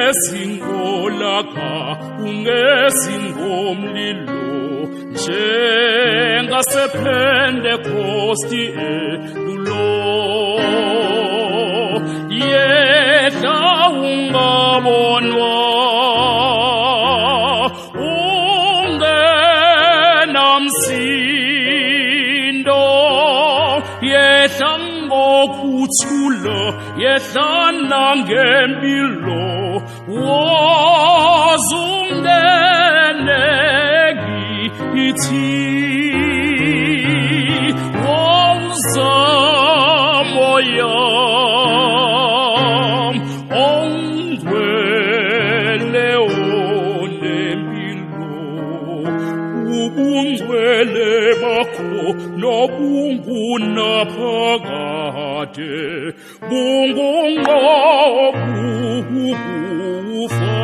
ungezingolaka ungezingomlilo njengasePentecosti edulo yehla ungabonwa ungenamsindo yehla ngokuthula yehla nangempilo wozungeneki ithi woza moya ongcwele onempilo ubungcwele bakho nobungunaphakade bungunqobukufa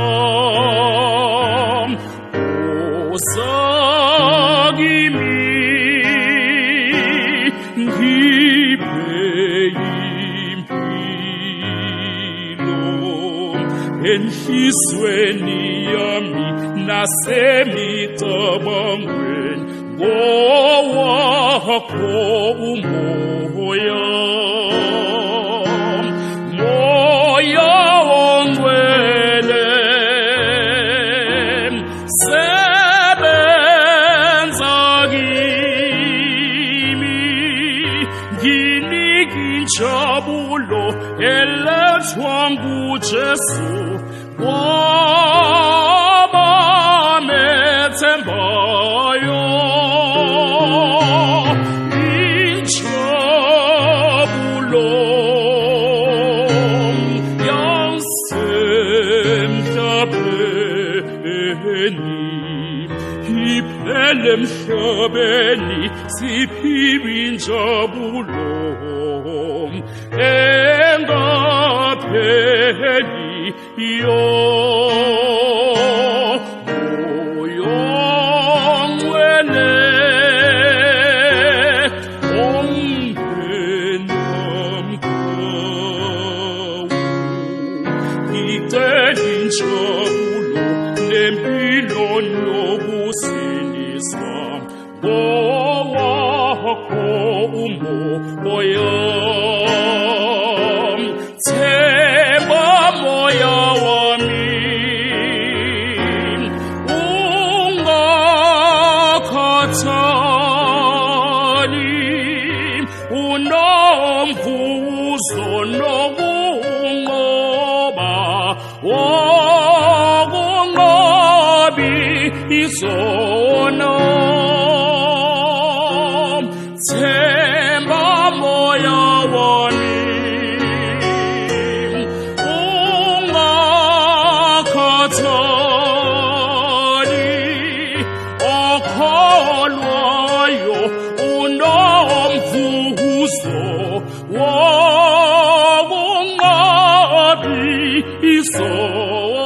osakimi ngiphe impilo enhlizweni yami nasemicabangweni ngowakho umoya moya ongcwele sebenza kimi nginike injabulo elethwa nguJesu wabamethembayo emhlabeni siphiwe injabulo engapheliyo Moya ongcwele ongenamkhawu ngicela injabulo nempilo nokusindiswa ngowakho umoya themba moya wami ungakhathali unomvuzo nokunqoba wokunqobi izono themba moya wami ungakhathali okholwayo unomvuzo wokunqobi izono